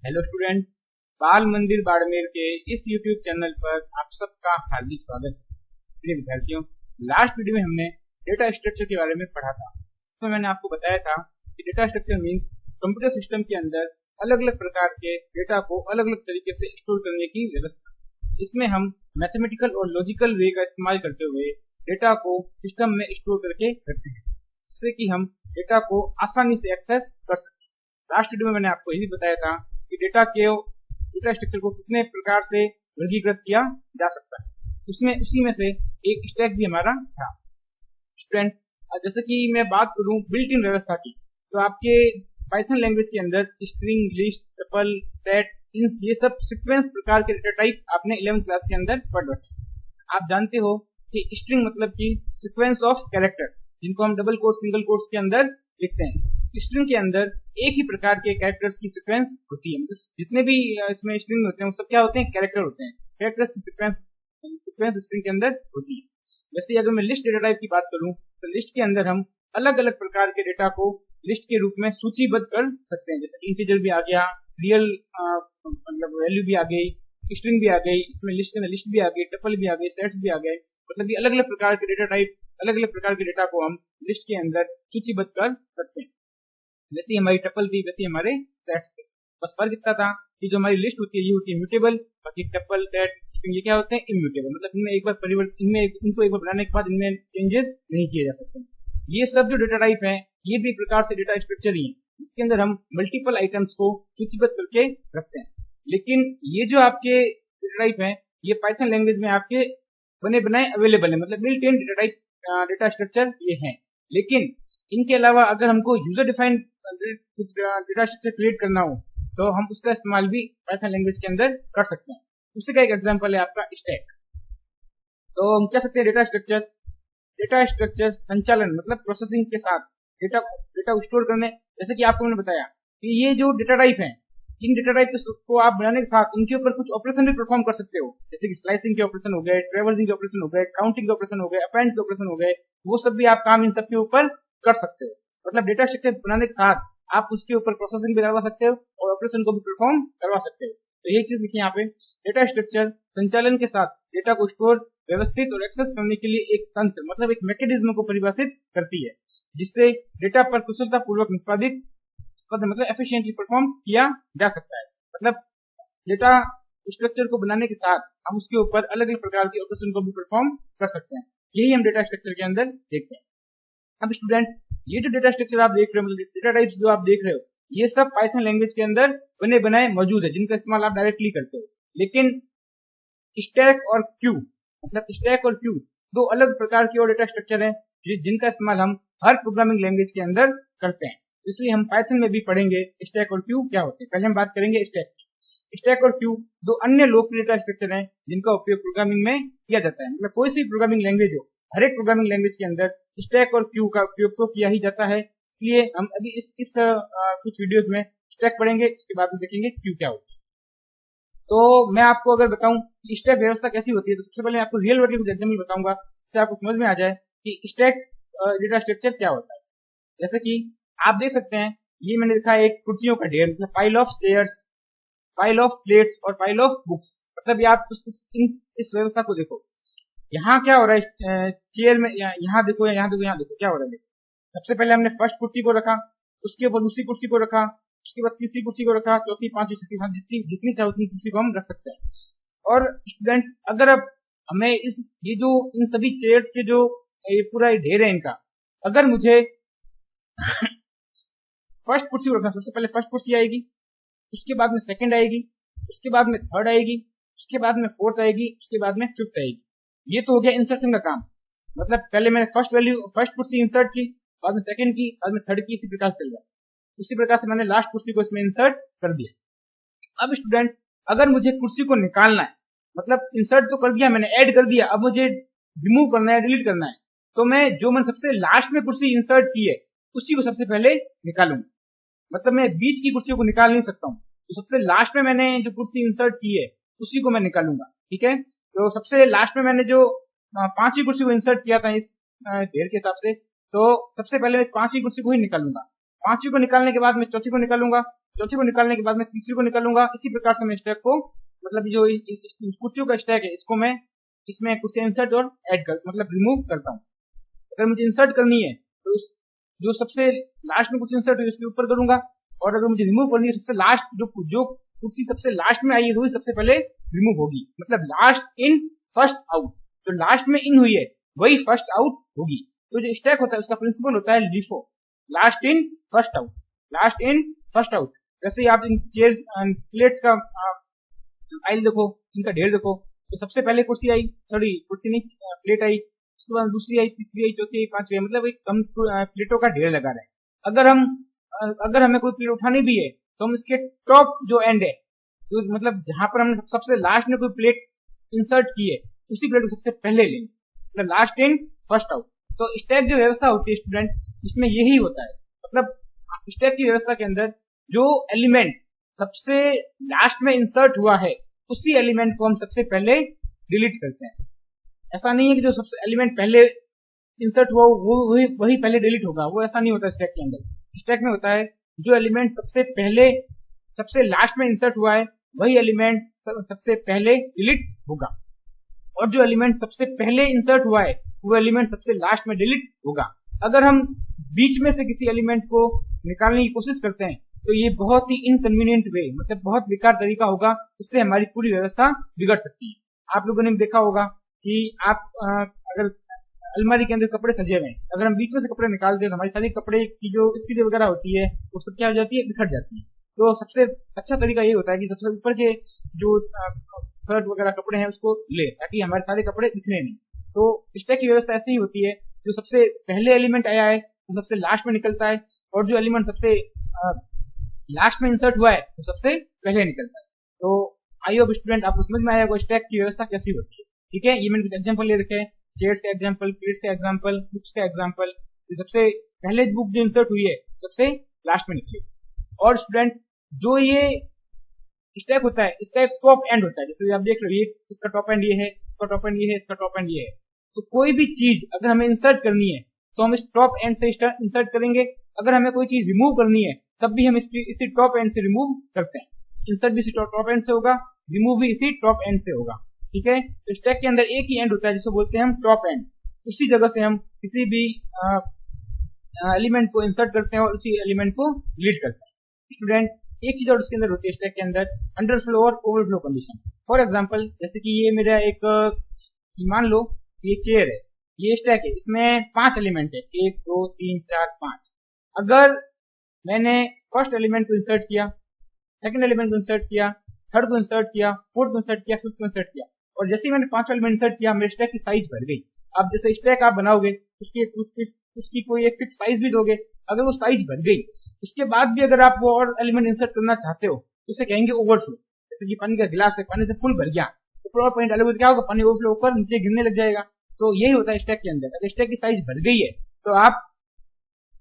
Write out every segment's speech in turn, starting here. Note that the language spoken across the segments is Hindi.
हेलो स्टूडेंट्स, बाल मंदिर बाड़मेर के इस यूट्यूब चैनल पर आप सबका हार्दिक स्वागत है। प्रिय विद्यार्थियों, लास्ट वीडियो में हमने डेटा स्ट्रक्चर के बारे में पढ़ा था। इसमें मैंने आपको बताया था कि data structure means computer system के अंदर अलग अलग प्रकार के डेटा को अलग अलग तरीके से स्टोर करने की व्यवस्था। इसमें हम मैथमेटिकल और लॉजिकल वे का इस्तेमाल करते हुए डेटा को सिस्टम में स्टोर करके रखते हैं, जिससे कि हम डेटा को आसानी से एक्सेस कर सकें। लास्ट वीडियो में मैंने आपको यही बताया था कि डेटा स्ट्रक्चर को कितने प्रकार से वर्गीकृत किया जा सकता है। उसमें उसी में से एक स्टैक भी हमारा था। स्टूडेंट, जैसे कि मैं बात करूं बिल्ट इन व्यवस्था की, तो आपके पाइथन लैंग्वेज के अंदर स्ट्रिंग, लिस्ट, टपल, सेट, इंस, ये सब सीक्वेंस प्रकार के डेटा टाइप आपने 11th क्लास के अंदर पढ़ रखे। आप जानते हो कि स्ट्रिंग मतलब कि सीक्वेंस ऑफ कैरेक्टर्स, जिनको हम डबल कोट, सिंगल कोट्स के अंदर लिखते हैं। स्ट्रिंग के अंदर एक ही प्रकार के कैरेक्टर्स की सीक्वेंस होती है। मतलब जितने भी इसमें स्ट्रिंग होते हैं वो सब क्या होते हैं? कैरेक्टर होते हैं। कैरेक्टर्स की सीक्वेंस स्ट्रिंग के अंदर होती है। जैसे अगर मैं लिस्ट डेटा टाइप की बात करूं, तो लिस्ट के अंदर हम अलग अलग प्रकार के डेटा को लिस्ट के रूप में सूचीबद्ध कर सकते हैं। जैसे इंटीजर भी आ गया, रियल मतलब वैल्यू भी आ गई, स्ट्रिंग भी आ गई, इसमें लिस्ट के अंदर लिस्ट भी आ गई, टपल भी आ गई, सेट्स भी आ गए। मतलब ये अलग अलग प्रकार के डेटा टाइप, अलग अलग प्रकार के डेटा को हम लिस्ट के अंदर सूचीबद्ध कर सकते हैं। जैसे हमारी टपल थी वैसे हमारे सेट्स थे। बस फर्क इतना था कि जो हमारी लिस्ट होती है ये होती है म्यूटेबल, बाकी टपल, सेट, स्ट्रिंग ये क्या होते हैं? इम्यूटेबल। मतलब इनमें एक बार परिवर्तन, इनको एक बार बनाने के बाद इनमें चेंजेस नहीं किए जा सकते। ये सब जो डेटा टाइप है ये भी प्रकार से डेटा स्ट्रक्चर ही है, जिसके अंदर हम मल्टीपल आइटम्स को सूचीबद्ध करके रखते हैं। लेकिन ये जो आपके डेटा टाइप है ये पाइथन लैंग्वेज में आपके बने बनाए अवेलेबल है, मतलब built in data type data structure ये है। लेकिन इनके अलावा अगर हमको user defined data structure create करना हो तो हम उसका इस्तेमाल भी पाइथन लैंग्वेज के अंदर कर सकते हैं। उसी का एक एग्जांपल है आपका स्टैक। तो हम कह सकते हैं डेटा स्ट्रक्चर संचालन मतलब प्रोसेसिंग के साथ डेटा स्टोर करने। जैसे कि आपको मैंने बताया कि ये जो डेटा टाइप है, इन डेटा टाइप को आप बनाने के साथ इनके ऊपर कुछ ऑपरेशन भी परफॉर्म कर सकते हो। जैसे कि स्लाइसिंग के ऑपरेशन हो गए, ट्रेवर्सिंग के ऑपरेशन हो गए, काउंटिंग के ऑपरेशन हो गए, अपेंड के ऑपरेशन हो गए, वो सब भी आप काम इन सब के ऊपर कर सकते हो। मतलब डेटा स्ट्रक्चर बनाने के साथ आप उसके ऊपर प्रोसेसिंग भी करवा सकते हो और ऑपरेशन को भी परफॉर्म करवा सकते हो। तो ये चीज लिखी यहाँ पे, डेटा स्ट्रक्चर संचालन के साथ डेटा को स्टोर, व्यवस्थित और एक्सेस करने के लिए एक तंत्र मतलब एक मैकेनिज्म को परिभाषित करती है, जिससे डेटा पर कुशलतापूर्वक निष्पादित मतलब एफिशिएंटली परफॉर्म किया जा सकता है। मतलब डेटा स्ट्रक्चर को बनाने के साथ हम उसके ऊपर अलग अलग प्रकार के ऑपरेशन को भी परफॉर्म कर सकते हैं। यही हम डेटा स्ट्रक्चर के अंदर देखते हैं। अब स्टूडेंट, ये जो डेटा स्ट्रक्चर आप देख रहे हो, मतलब डेटा टाइप्स जो आप देख रहे हो, ये सब पाइथन लैंग्वेज के अंदर बने बनाए मौजूद है, जिनका इस्तेमाल आप डायरेक्टली करते हो। लेकिन स्टैक और क्यू, मतलब स्टैक और क्यू दो अलग प्रकार के और डेटा स्ट्रक्चर है जिनका इस्तेमाल हम हर प्रोग्रामिंग लैंग्वेज के अंदर करते हैं। इसलिए हम पाइथन में भी पढ़ेंगे स्टैक और क्यू क्या होते हैं। पहले हम बात करेंगे स्टैक की। स्टैक और क्यू दो अन्य लोकप्रिय डेटा स्ट्रक्चर हैं जिनका उपयोग प्रोग्रामिंग में किया जाता है। मतलब कोई सी प्रोग्रामिंग लैंग्वेज हो, हर एक प्रोग्रामिंग लैंग्वेज के अंदर स्टैक और क्यू का उपयोग तो किया ही जाता है। इसलिए हम अभी इस कुछ वीडियोस में स्टैक पढ़ेंगे, उसके बाद में देखेंगे क्यू क्या होता है। तो मैं आपको अगर बताऊं कि स्टैक व्यवस्था कैसी होती है, तो सबसे पहले मैं आपको रियल वर्ल्ड के कुछ एग्जांपल बताऊंगा, जिससे आपको समझ में आ जाए कि स्टैक डेटा स्ट्रक्चर क्या होता है। जैसे कि आप देख सकते हैं, ये मैंने लिखा है एक कुर्सियों का ढेर, मतलब pile of chairs, pile of plates और पाइल ऑफ बुक्स। मतलब ये आप इस व्यवस्था को देखो, यहाँ क्या हो रहा है, चेयर में यहाँ देखो या यहाँ देखो, यहाँ देखो क्या हो रहा है। सबसे पहले हमने फर्स्ट कुर्सी को रखा, उसके ऊपर दूसरी कुर्सी को रखा, उसके बाद तीसरी कुर्सी को रखा, चौथी, पांचवी, छठी, जितनी चाहे उतनी कुर्सी को हम रख सकते हैं। और स्टूडेंट, अगर अब हमें ये जो इन सभी चेयर्स के जो ये पूरा ढेर है इनका, अगर मुझे फर्स्ट कुर्सी को रखना, सबसे पहले फर्स्ट कुर्सी आएगी, उसके बाद में सेकंड आएगी, उसके बाद में थर्ड आएगी, उसके बाद में फोर्थ आएगी, उसके बाद में फिफ्थ आएगी। ये तो हो गया इंसर्शन का काम। मतलब पहले मैंने फर्स्ट कुर्सी इंसर्ट की, बाद में सेकंड की, बाद में थर्ड की, इसी प्रकार से चल रहा। उसी प्रकार से मैंने लास्ट कुर्सी को इसमें इंसर्ट कर दिया। अब स्टूडेंट, अगर मुझे कुर्सी को निकालना है, मतलब इंसर्ट तो कर दिया मैंने, ऐड कर दिया, अब मुझे रिमूव करना है, डिलीट करना है, तो जो मैंने सबसे लास्ट में कुर्सी इंसर्ट की है उसी को सबसे पहले निकालूंगा। मतलब मैं बीच की कुर्सियों को निकाल नहीं सकता हूँ, तो सबसे लास्ट में मैंने जो कुर्सी इंसर्ट की है उसी को मैं निकालूंगा। ठीक है, तो सबसे लास्ट में मैंने जो पांचवी कुर्सी को इंसर्ट किया था इस ढेर के हिसाब से, तो सबसे पहले इस पांचवी कुर्सी को ही निकालूंगा। पांचवी को निकालने के बाद मैं चौथी को निकालूंगा, चौथी को निकालने के बाद मैं तीसरी को निकालूंगा। इसी प्रकार से मैं स्टैक को, मतलब जो कुर्सियों का स्टैक है, इसको मैं इसमें कुछ इंसर्ट और ऐड कर, मतलब रिमूव करता हूँ। अगर मुझे इंसर्ट करनी है तो जो सबसे लास्ट में कुछ इंसर्ट हुई उसके ऊपर करूंगा, और अगर मुझे रिमूव करनी है सबसे लास्ट जो कुर्सी सबसे लास्ट में आई है वही सबसे पहले रिमूव होगी, मतलब लास्ट इन फर्स्ट आउट। जो लास्ट में इन हुई है वही फर्स्ट आउट होगी। तो जो स्टैक होता है उसका प्रिंसिपल होता है LIFO, last in first out, last in first out. जैसे ही आप इन चेयर्स प्लेट्स का आइल देखो, इनका ढेर देखो, तो सबसे पहले कुर्सी आई, सॉरी कुर्सी नहीं, प्लेट आई, उसके बाद दूसरी आई, तीसरी आई, चौथी आई, पांचवी आई, मतलब एक कम प्लेटों का ढेर लगा रहा है। अगर हमें कोई प्लेट उठानी भी है तो हम इसके टॉप जो एंड है, तो मतलब जहां पर हमने सबसे लास्ट में कोई प्लेट इंसर्ट की है उसी प्लेट को सबसे पहले लेंगे, मतलब लास्ट इन फर्स्ट आउट। तो स्टैक जो व्यवस्था होती है स्टूडेंट, इसमें यही होता है, मतलब स्टैक की व्यवस्था के अंदर जो एलिमेंट सबसे लास्ट में इंसर्ट हुआ है उसी एलिमेंट को हम सबसे पहले डिलीट करते हैं। ऐसा नहीं है कि जो सबसे एलिमेंट पहले इंसर्ट हुआ वो वही पहले डिलीट होगा, वो ऐसा नहीं होता स्टैक के अंदर। स्टैक में होता है जो एलिमेंट सबसे लास्ट में इंसर्ट हुआ है वही एलिमेंट सबसे पहले डिलीट होगा, और जो एलिमेंट सबसे पहले इंसर्ट हुआ है वो एलिमेंट सबसे लास्ट में डिलीट होगा। अगर हम बीच में से किसी एलिमेंट को निकालने की कोशिश करते हैं तो ये बहुत ही इनकन्वीनियंट वे, मतलब बहुत बेकार तरीका होगा, इससे हमारी पूरी व्यवस्था बिगड़ सकती है। आप लोगों ने देखा होगा कि आप अगर अलमारी के अंदर कपड़े सजे हुए हैं, अगर हम बीच में से कपड़े निकाल दें तो हमारी सारी कपड़े की जो स्त्री वगैरह होती है वो सब क्या हो जाती है, बिखर जाती है। तो सबसे अच्छा तरीका ये होता है कि सबसे ऊपर के जो शर्ट वगैरह कपड़े हैं उसको ले, ताकि हमारे सारे कपड़े दिखने नहीं। तो स्टैक की व्यवस्था ऐसी ही होती है, जो सबसे पहले एलिमेंट आया है वो सबसे लास्ट में निकलता है, और जो एलिमेंट सबसे लास्ट में इंसर्ट हुआ है वो सबसे पहले निकलता है। तो आई होप स्टूडेंट आपको समझ में आया होगा स्टैक की व्यवस्था कैसी होती है। ठीक है, ये मैंने कुछ एग्जांपल ले रखे हैं, चेयर्स का एग्जांपल, प्लेट्स का एग्जांपल, बुक्स का एग्जांपल। सबसे पहले बुक जो इंसर्ट हुई है सबसे लास्ट में निकली। और स्टूडेंट जो ये स्टैक होता है इसका एक टॉप एंड होता है, जैसे आप देख रहे हो, इसका टॉप एंड ये है, इसका टॉप एंड ये है, इसका टॉप एंड ये है। तो कोई भी चीज अगर हमें इंसर्ट करनी है तो हम इस टॉप एंड से इंसर्ट करेंगे, अगर हमें कोई चीज रिमूव करनी है तब भी हम इसी टॉप एंड से रिमूव करते हैं। इंसर्ट भी इसी टॉप एंड से होगा, रिमूव भी इसी टॉप एंड से होगा। ठीक है, तो स्टैक के अंदर एक ही एंड होता है जिसको बोलते हैं हम टॉप एंड। उसी जगह से हम किसी भी एलिमेंट को इंसर्ट करते हैं और उसी एलिमेंट को डिलीट करते हैं। स्टूडेंट एक चीज और उसके अंदर होती है स्टैक के अंदर, अंडरफ्लो और ओवरफ्लो कंडीशन। फॉर एग्जांपल जैसे कि ये मेरा एक मान लो ये चेयर है, ये स्टैक है, इसमें 5 एलिमेंट है, 1 2 3 4 5। अगर मैंने फर्स्ट एलिमेंट को इंसर्ट किया, सेकंड एलिमेंट को इंसर्ट किया, थर्ड को इंसर्ट किया, फोर्थ को इंसर्ट किया, फिफ्थ को इंसर्ट किया, और जैसे ही मैंने 5 एलिमेंट इंसर्ट किया मेरे स्टैक की साइज बढ़ गई। अब जैसे स्टैक आप बनाओगे उसकी कोई एक फिक्स साइज भी दोगे, अगर वो साइज बढ़ गई उसके बाद भी अगर आप वो और एलिमेंट इंसर्ट करना चाहते हो तो उसे कहेंगे ओवरफ्लो। जैसे कि पानी का गिलास है, पानी से फुल भर गया, ऊपर और पानी डालोगे तो क्या होगा, पानी ओवरफ्लो होकर नीचे गिरने लग जाएगा। तो यही होता है स्टैक के अंदर, अगर स्टैक की साइज बढ़ गई है तो आप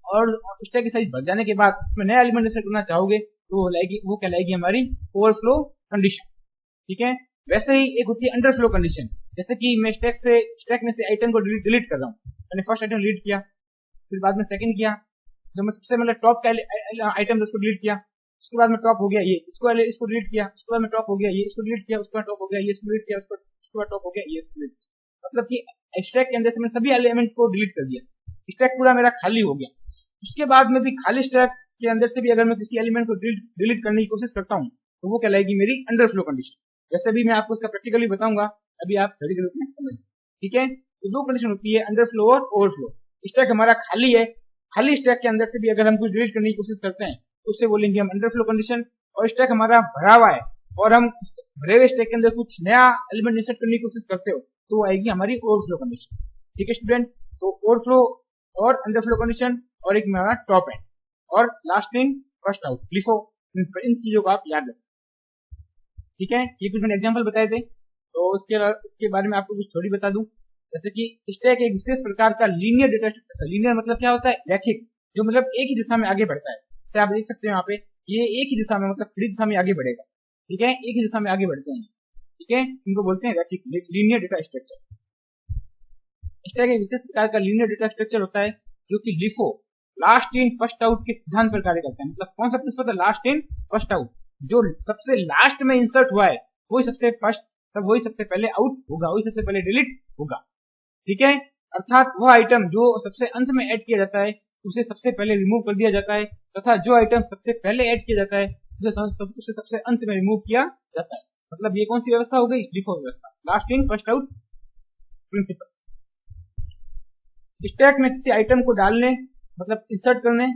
और स्टैक की साइज बढ़ जाने के बाद उसमें नया एलिमेंट इंसर्ट करना चाहोगे तो वो कहलाएगी हमारी ओवरफ्लो कंडीशन। ठीक है, वैसे ही एक होती है अंडरफ्लो कंडीशन। जैसे कि मैं स्टैक में से आइटम को डिलीट कर रहा हूँ, मैंने फर्स्ट आइटम डिलीट किया, फिर बाद में सेकंड किया, जब मैं सबसे मतलब टॉप का आइटम उसको डिलीट किया, उसके बाद में टॉप हो गया ये, इसको डिलीट किया, उसके बाद में टॉप हो गया ये, इसको डिलीट किया, उसके बाद टॉप हो गया ये, इसको डिलीट किया, उसके बाद टॉप हो गया ये, इसको डिलीट किया। मतलब कि स्टैक के अंदर से मैंने सभी एलिमेंट को डिलीट कर दिया, स्टैक पूरा मेरा खाली हो गया। उसके बाद में भी खाली स्टैक के अंदर से भी अगर मैं किसी एलिमेंट को डिलीट करने की कोशिश करता हूँ तो वो कहलाएगी मेरी अंडरफ्लो कंडीशन। वैसे भी मैं आपको इसका प्रैक्टिकली बताऊंगा, अभी आप थ्योरी के रूप में समझ। ठीक है, तो 2 कंडीशन होती है, अंडरफ्लो और ओवरफ्लो। स्टैक हमारा खाली है, खाली स्टैक के अंदर से भी अगर हम कुछ डिलीट करने की कोशिश करते हैं तो उससे बोलेंगे हम अंडरफ्लो कंडीशन। और स्टैक हमारा भरा हुआ है और हम भरे हुए स्टैक के अंदर कुछ नया एलिमेंट इंसर्ट करने की कोशिश करते हो तो वो आएगी हमारी ओवरफ्लो कंडीशन। ठीक है स्टूडेंट, तो ओवरफ्लो और अंडरफ्लो कंडीशन और एक हमारा टॉप एंड और last in first out, LIFO principle, इन चीजों को आप याद रखें। ठीक है, ये कुछ मैंने एग्जांपल बताए थे, तो इसके बारे में आपको कुछ थोड़ी बता दूं। जैसे कि स्टैक एक विशेष प्रकार का लीनियर डेटा स्ट्रक्चर है। लीनियर मतलब क्या होता है, रैखिक, जो मतलब एक ही दिशा में आगे बढ़ता है। जैसे आप देख सकते हैं यहाँ पे ये एक ही दिशा में, मतलब खड़ी दिशा में आगे बढ़ेगा। ठीक है, एक ही दिशा में आगे बढ़ते हैं। ठीक है, इनको बोलते हैं रैखिक, लीनियर डेटा स्ट्रक्चर। स्टैक एक विशेष प्रकार का लीनियर डेटा स्ट्रक्चर होता है जो कि LIFO last in first out के सिद्धांत पर कार्य करता है। मतलब कौन सा प्रिंसिपल है? Last in first out. जो सबसे लास्ट में इंसर्ट हुआ है वही सबसे फर्स्ट, तब वही सबसे पहले आउट होगा, वही सबसे पहले डिलीट होगा। ठीक है, अर्थात वो आइटम जो सबसे अंत में ऐड किया जाता है उसे सबसे पहले रिमूव कर दिया जाता है, तथा जो आइटम सबसे पहले ऐड किया जाता है उसे सबसे अंत में रिमूव किया जाता है। मतलब ये कौन सी व्यवस्था हो गई? लिफो व्यवस्था, last in first out principle. Stack में किसी आइटम को डालने मतलब इंसर्ट करने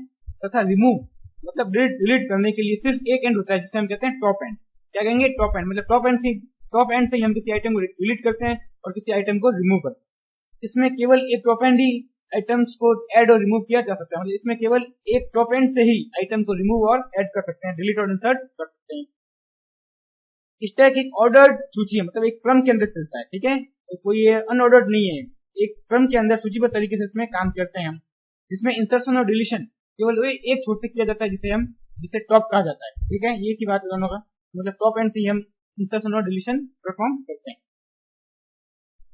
तथा रिमूव मतलब डिलीट करने के लिए सिर्फ एक एंड होता है, जिसे हम कहते हैं टॉप एंड। क्या कहेंगे? Top and. मतलब टॉप एंड से ही हम किसी आइटम को डिलीट करते हैं और किसी आइटम को रिमूव करते हैं। इसमें केवल एक टॉप एंड ही आइटम्स को ऐड और रिमूव किया जा सकता है। मतलब इसमें केवल एक टॉप एंड से ही आइटम को रिमूव और ऐड कर सकते हैं, डिलीट और इंसर्ट कर सकते हैं। स्टैक एक ऑर्डर्ड सूची है, मतलब एक क्रम के अंदर चलता है। ठीक है, तो कोई ये अनऑर्डर्ड नहीं है, एक क्रम के अंदर सूचीबद्ध तरीके से इसमें काम करते हैं हम, जिसमें इंसर्शन और डिलीशन केवल एक छोर से किया जाता है, जिसे टॉप कहा जाता है। ठीक है, ये की बात दोनों का मतलब टॉप एंड से ही हम इंसर्शन और डिलीशन परफॉर्म करते हैं।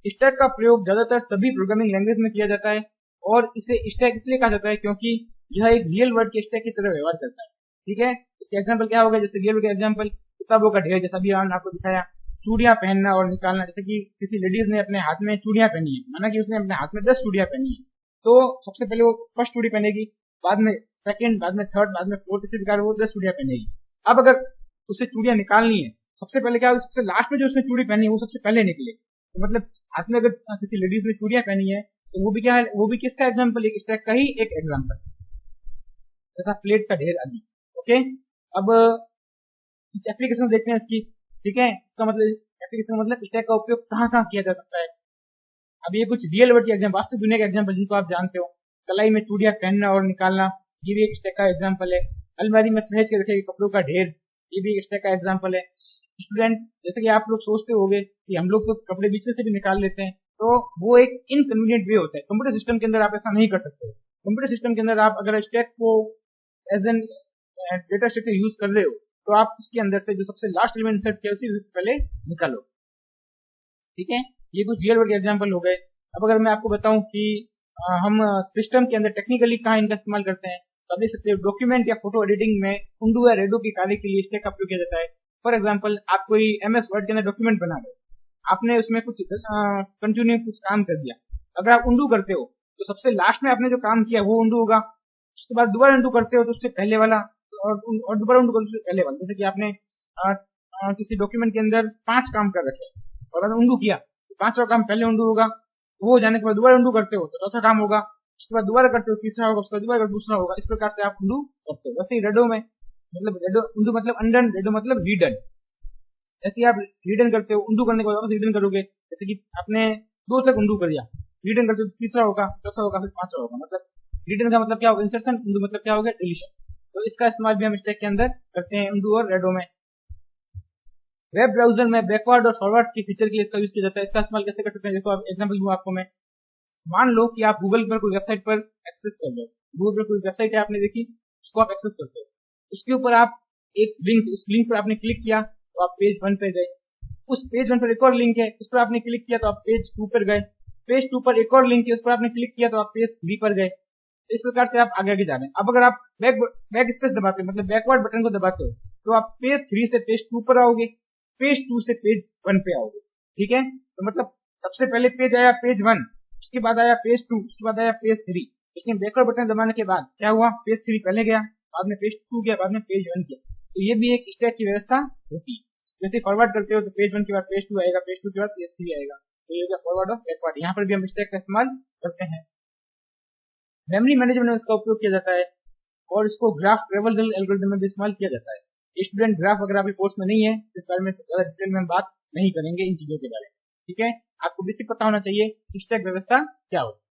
स्टैक का प्रयोग ज्यादातर सभी प्रोग्रामिंग लैंग्वेज में किया जाता है और इसे स्टैक इसलिए कहा जाता है क्योंकि यह एक रियल वर्ड के स्टैक की तरह व्यवहार करता है। ठीक है, इसका एग्जांपल क्या होगा? जैसे रियल वर्ड का एग्जांपल किताबों का ढेर, जैसा भी मैंने आपको दिखाया, चूड़ियां पहनना और निकालना। जैसे कि किसी लेडीज ने अपने हाथ में चूड़ियां पहनी है, माना कि उसने अपने हाथ में 10 चूड़ियां पहनी है, तो सबसे पहले वो फर्स्ट चूड़ी पहनेगी, बाद में सेकंड, बाद में थर्ड, बाद में फोर्थ, इसी प्रकार वो 10 चूड़ियां पहनेगी। अब अगर उसे चूड़ियां निकालनी है, सबसे पहले क्या, सबसे लास्ट में जो उसने चूड़ी पहनी है वो सबसे पहले निकले। तो मतलब हाथ में अगर किसी लेडीज ने चूड़ियां पहनी है तो वो भी क्या है? वो भी किसका एग्जाम्पल? एक स्टैक का ही एक एग्जाम्पल, तथा प्लेट का ढेर आदि। ओके, अब एप्लीकेशन देखते हैं इसकी। ठीक है, इसका मतलब एप्लीकेशन मतलब स्टैक का उपयोग कहाँ कहाँ किया जा सकता है। अब ये कुछ रियल वर्ड के एग्जाम्पल, वास्तविक दुनिया के एग्जाम्पल जिनको आप जानते हो। कलाई में चूड़ियां पहनना और निकालना, ये भी एक स्टैक का एग्जाम्पल है। अलमारी में सहेज के रखे कपड़ों का ढेर, ये भी एक स्टैक का एग्जाम्पल है। स्टूडेंट, जैसे कि आप लोग सोचते होंगे कि हम लोग तो कपड़े बीच से भी निकाल लेते हैं, तो वो एक इनकन्वीनियंट वे होता है। कंप्यूटर सिस्टम के अंदर आप ऐसा नहीं कर सकते। कंप्यूटर सिस्टम के अंदर आप अगर स्टैक को as an data structure use कर रहे हो तो आप उसके अंदर से जो सबसे लास्ट एलिमेंट इंसर्ट किया उसी से पहले निकालो। ठीक है, ये कुछ रियल वर्ड के एग्जाम्पल हो गए। अब अगर मैं आपको बताऊं कि हम सिस्टम के अंदर टेक्निकली कहाँ इनका इस्तेमाल करते हैं, तो आप देख सकते हो डॉक्यूमेंट या फोटो एडिटिंग में उंडू या रेडो के कार्य के लिए स्टैक का उपयोग किया जाता है। फॉर एग्जाम्पल, आप कोई MS वर्ड के अंदर डॉक्यूमेंट बना रहे हो, आपने उसमें कुछ कंटिन्यू कुछ काम कर दिया। अगर आप उंडू करते हो तो सबसे लास्ट में आपने जो काम किया वो उंडू होगा, उसके बाद दोबारा उंडू करते हो तो उससे पहले वाला और दोबारा उंडू करते हो उससे पहले वाला। जैसे कि आपने किसी डॉक्यूमेंट के अंदर 5 काम कर रखे और अगर उंडू किया तो 5वां काम पहले उंडू होगा, वो हो जाने के बाद दोबारा उंडू करते हो तो चौथा काम होगा, उसके बाद दोबारा करते हो तीसरा होगा, उसके बाद दोबारा दूसरा होगा। इस प्रकार से आप उंडू करते हो। वैसे ही रेडो में मतलब रेडो उंडू मतलब अनडन, रेडो मतलब रीडन। जैसे आप रीडन करते हो, उंडू करने के बाद वापस रीडन करोगे। जैसे कि आपने 2 तक उंडू कर दिया, रीडन करते हो तीसरा होगा, चौथा होगा, फिर 5वां होगा। मतलब रीडन का मतलब क्या होगा? इंसर्शन। उंडू मतलब क्या हो गया? डिलीशन। तो इसका इस्तेमाल भी हम स्टैक के अंदर करते हैं उंडू और रेडो में। वेब ब्राउजर में बैकवर्ड और फॉरवर्ड की फीचर के लिए इसका यूज किया जाता है। इसका इस्तेमाल कैसे कर सकते हैं? देखो, आप एग्जांपल दूं आपको मैं। मान लो कि आप गूगल पर कोई वेबसाइट पर एक्सेस कर रहे हो, गूगल पर कोई वेबसाइट है आपने देखी, उसको आप एक्सेस करते हो, उसके ऊपर आप एक लिंक, उस लिंक पर आपने क्लिक किया तो आप पेज 1 पे गए। उस पेज 1 पर एक और लिंक है, उस पर आपने क्लिक किया तो आप पेज 2 पर गए। पेज 2 पर एक और लिंक है, उस पर आपने क्लिक किया तो आप पेज 3 पर गए। इस प्रकार से आप आगे आगे जा रहे हैं। अब अगर आप बैक स्पेस दबाते हो, मतलब बैकवर्ड बटन को दबाते हो, तो आप पेज 3 से पेज 2 पर आओगे, पेज 2 से पेज 1 पे आओगे। ठीक है, तो मतलब सबसे पहले पेज आया पेज 1, उसके बाद आया पेज 2, उसके बाद आया पेज 3। लेकिन बैकवर्ड बटन दबाने के बाद क्या हुआ? पेज 3 पहले गया, बाद में पेज 2 गया, बाद में पेज 1 गया। तो ये भी एक स्टैक की व्यवस्था होती है। जैसे फॉरवर्ड करते हो तो पेज 1 के बाद पेज 2 आएगा, पेज 2 के बाद पेज 3 आएगा। तो ये फॉरवर्ड और बैकवर्ड, यहाँ पर भी हम स्टैक का इस्तेमाल करते हैं। मेमोरी मैनेजमेंट में इसका उपयोग किया जाता है और इसको ग्राफ ट्रेवर्सल एल्गोरिथम में भी इस्तेमाल किया जाता है। स्टूडेंट, ग्राफ अगर आपके कोर्स में नहीं है तो इस बारे में ज्यादा डिटेल में हम बात नहीं करेंगे इन चीजों के बारे में। ठीक है, आपको बेसिक पता होना चाहिए कि स्टैक व्यवस्था क्या होती है।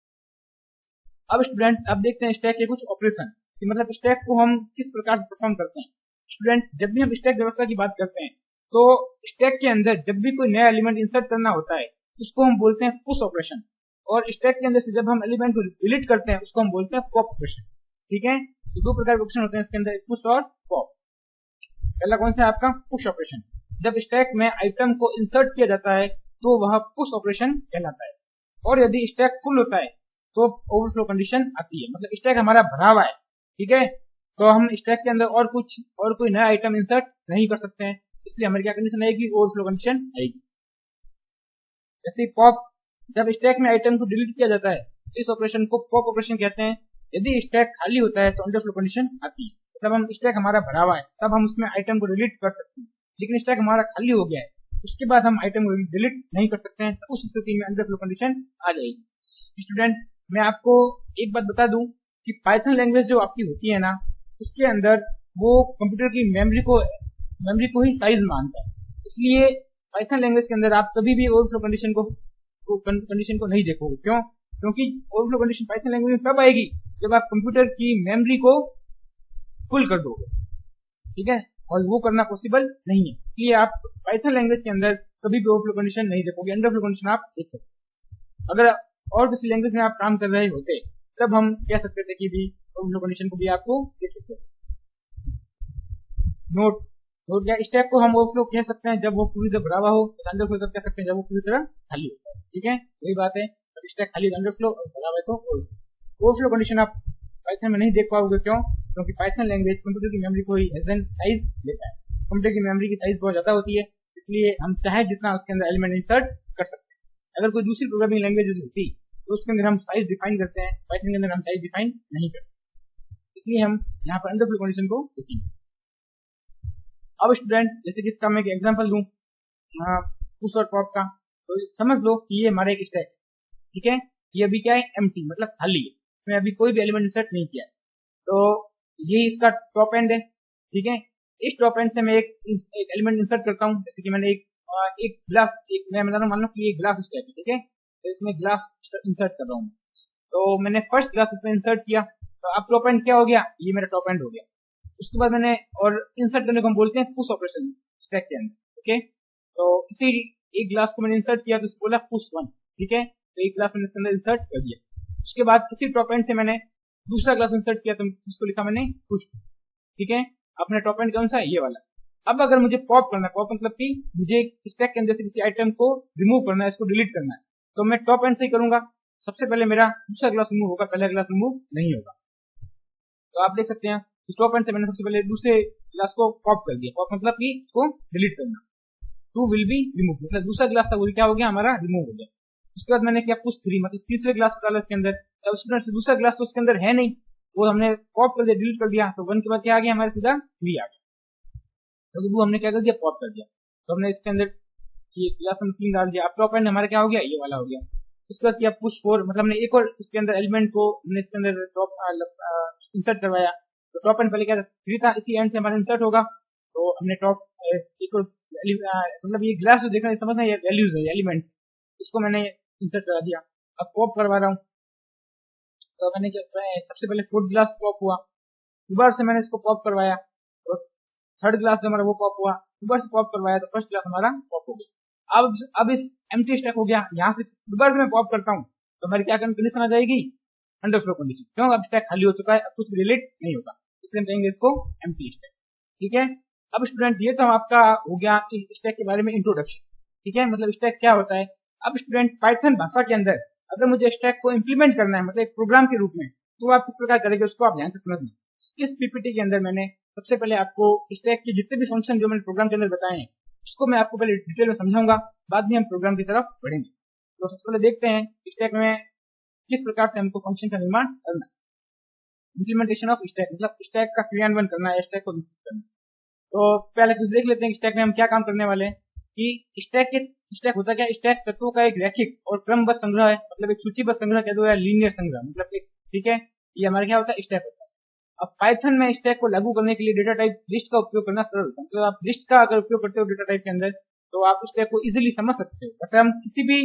अब स्टूडेंट, अब देखते हैं स्टैक के कुछ ऑपरेशन कि मतलब स्टैक को हम किस प्रकार से परफॉर्म करते हैं। स्टूडेंट, जब भी हम स्टैक व्यवस्था की बात करते हैं तो स्टैक के अंदर जब भी कोई नया एलिमेंट इंसर्ट करना होता है उसको हम बोलते हैं पुश ऑपरेशन, और स्टैक के अंदर से जब हम एलिमेंट को डिलीट करते हैं उसको हम बोलते हैं पॉप ऑपरेशन। ठीक है, तो 2 प्रकार के ऑप्शन होते हैं इसके अंदर, पुश और पॉप। पहला कौन सा है आपका? Push operation. जब स्टैक में आइटम को इंसर्ट किया जाता है तो वह पुश ऑपरेशन कहलाता है। और यदि स्टैक फुल होता है तो ओवरफ्लो कंडीशन आती है, मतलब स्टैक हमारा भरा हुआ है, ठीक है। तो हम स्टैक के अंदर और कोई नया आइटम इंसर्ट नहीं कर सकते हैं, इसलिए हमारी क्या कंडीशन आएगी, ओवरफ्लो कंडीशन आएगी। जैसे पॉप, जब स्टैक में आइटम को डिलीट किया जाता है तो इस ऑपरेशन को पॉप ऑपरेशन कहते हैं। यदि स्टैक खाली होता है तो अंडरफ्लो कंडीशन आती है, तब हम स्टैक हमारा भरा हुआ है, तब हम उसमें आइटम को डिलीट कर सकते हैं। लेकिन स्टैक हमारा खाली हो गया है, उसके बाद हम आइटम को डिलीट नहीं कर सकते हैं, तो उस स्थिति में अंडरफ्लो कंडीशन आ जाएगी। स्टूडेंट, मैं आपको एक बात बता दूं कि पाइथन लैंग्वेज जो आपकी होती है ना, उसके अंदर वो कंप्यूटर की मेमोरी को ही साइज मानता है। इसलिए पाइथन लैंग्वेज के अंदर आप कभी भी ओवरफ्लो कंडीशन को नहीं देखोगे। क्यों? क्योंकि ओवरफ्लो कंडीशन पाइथन लैंग्वेज में तब आएगी जब आप कंप्यूटर की मेमोरी को फुल कर दोगे, ठीक है, और वो करना पॉसिबल नहीं है। इसलिए आप पाइथन लैंग्वेज के अंदर कभी भी ओवरफ्लो कंडीशन नहीं देखोगे, अंडरफ्लो कंडीशन आप देख सकते। अगर और किसी लैंग्वेज में आप काम कर रहे होते तब हम कह सकते थे कि भी ओवरफ्लो कंडीशन को भी आपको देख सकते हैं। नोट या स्टैक को हम ओवरफ्लो कह सकते हैं जब वो पूरी तरह भरा हुआ हो, अंडरफ्लो तब कह सकते हैं जब वो पूरी तरह खाली हो, ठीक है, वही बात है। जब स्टैक खाली है अंडरफ्लो, और भरा हुआ है तो ओवरफ्लो। ओवरफ्लो कंडीशन आप पाइथन में नहीं देख पाओगे। क्यों? क्योंकि पाइथन लैंग्वेज कंप्यूटर की मेमोरी को ही एज एन साइज लेता है। कंप्यूटर की मेमोरी की साइज बहुत ज्यादा होती है, इसलिए हम चाहे जितना उसके अंदर एलिमेंट इंसर्ट कर सकते हैं। अगर कोई दूसरी प्रोग्रामिंग लैंग्वेज होती तो उसके अंदर हम साइज डिफाइन करते हैं, पाइथन के अंदर हम साइज डिफाइन नहीं करते, इसलिए हम यहाँ पर अंडरफ्लो कंडीशन को देखेंगे। अब स्टूडेंट, जैसे कि इसका मैं एक एग्जांपल दूं पुश और पॉप का, तो समझ लो कि ये हमारा एक स्टैक है, ठीक है। ये अभी क्या है, एम्प्टी, मतलब खाली है, इसमें अभी कोई भी एलिमेंट इंसर्ट नहीं किया है। तो ये इसका टॉप एंड है, ठीक है। इस टॉप एंड से मैं एक एलिमेंट इंसर्ट करता हूँ, जैसे कि मैंने एक ग्लास, मैं बता रहा हूँ, मान लो कि ये ग्लास स्टैक है, ठीक है, तो इसमें ग्लास इंसर्ट कर रहा हूँ। तो मैंने फर्स्ट ग्लास इसमें इंसर्ट किया, तो अब टॉप एंड क्या हो गया, ये मेरा टॉप एंड हो गया। उसके बाद मैंने और इंसर्ट करने को हम बोलते हैं पुश ऑपरेशन स्टैक के अंदर, ओके। तो इसी एक ग्लास को मैंने इंसर्ट किया तो इसको बोला पुश 1, ठीक है, तो एक ग्लास मैंने इसके अंदर इंसर्ट कर दिया। उसके बाद इसी टॉप एंड से मैंने दूसरा ग्लास इंसर्ट किया तो इसको लिखा मैंने पुश 2, ठीक है। अपने टॉप एंड कौन सा है, ये वाला। अब अगर मुझे पॉप करना है, पॉप मतलब कि मुझे स्टैक के अंदर से किसी आइटम को रिमूव करना है, इसको डिलीट करना है, तो मैं टॉप एंड से ही करूंगा। सबसे पहले मेरा दूसरा ग्लास रिमूव होगा, पहला ग्लास रिमूव नहीं होगा। तो आप देख सकते हैं टॉप एंड से मैंने सबसे पहले दूसरे ग्लास को पॉप कर दिया। पॉप मतलब कि इसको डिलीट करना। 2 विल बी रिमूव, मतलब दूसरा ग्लास था वो क्या हो गया, हमारा रिमूव हो गया। उसके बाद मैंने किया पुश 3, मतलब तीसरे ग्लास को डाला इसके अंदर। अब स्टूडेंट दूसरा ग्लास तो उसके अंदर है नहीं, वो हमने पॉप कर दिया, डिलीट कर दिया, तो 1 के बाद क्या आ गया, हमारे सीधा 3 आ गया। तो वो हमने क्या कर दिया, पॉप कर दिया। तो हमने इसके अंदर ये ग्लास नंबर 3 डाल दिया। अब टॉप एंड हमारा क्या हो गया, ये वाला हो गया। उसके बाद किया पुश 4, मतलब हमने एक और इसके अंदर एलिमेंट को हमने इसके अंदर टॉप इंसर्ट करवाया। तो टॉप एंड पहले क्या था, 3 था, इसी एंड से हमारा इंसर्ट होगा। तो हमने टॉप एक और मतलब ये ग्लास जो देखना है, समझना, ये वैल्यूज है, एलिमेंट्स, इसको मैंने इंसर्ट करा दिया। अब पॉप करवा रहा हूँ, तो मैंने सबसे पहले 4th ग्लास पॉप हुआ, दोबारा से मैंने इसको पॉप करवाया, तो 3rd ग्लास जो हमारा वो पॉप हुआ, दोबारा से पॉप करवाया, तो 1st ग्लास हमारा पॉप हो गया। अब इस एम्प्टी स्टैक हो गया, यहाँ से दोबारा से मैं पॉप करता हूँ, तो हमारी क्या कंडीशन आ जाएगी, अंडरफ्लो कंडीशन। क्यों? अब स्टैक खाली हो चुका है, अब कुछ भी डिलीट नहीं होगा, इसलिए हम कहेंगे इसको एम्प्टी स्टैक, ठीक है। अब स्टूडेंट, ये तो आपका हो गया स्टैक के बारे में इंट्रोडक्शन, ठीक है, मतलब स्टैक क्या होता है। अब स्टूडेंट, पाइथन भाषा के अंदर अगर मुझे स्टैक को इंप्लीमेंट करना है, मतलब एक प्रोग्राम के रूप में, तो आप किस प्रकार करेंगे, उसको आप ध्यान से समझना। इस पीपीटी के अंदर मैंने सबसे पहले आपको स्टैक के जितने भी फंक्शन जो मैंने प्रोग्राम के अंदर बताए हैं, उसको मैं आपको पहले डिटेल में समझाऊंगा, बाद में हम प्रोग्राम की तरफ बढ़ेंगे। तो सबसे पहले देखते हैं स्टैक में किस प्रकार से हमको फंक्शन का निर्माण करना है। इंप्लीमेंटेशन ऑफ स्टैक, मतलब स्टैक का क्रियान्वयन करना है, स्टैक को विकसित करना। तो पहले कुछ देख लेते हैं कि स्टैक में हम क्या काम करने वाले हैं। कि स्टैक होता क्या, स्टैक तत्वों का एक रैखिक और क्रमबद्ध संग्रह है, मतलब एक सूचीबद्ध संग्रह कह दो या लीनियर संग्रह, मतलब एक, ठीक है, ये हमारा क्या होता है, स्टैक होता है। अब पाइथन में स्टैक को लागू करने के लिए डेटा टाइप लिस्ट का उपयोग करना सरल होता है। मतलब आप लिस्ट का अगर उपयोग करते हो डेटा टाइप के अंदर, तो आप स्टैक को इजीली समझ सकते हो। जैसे हम किसी भी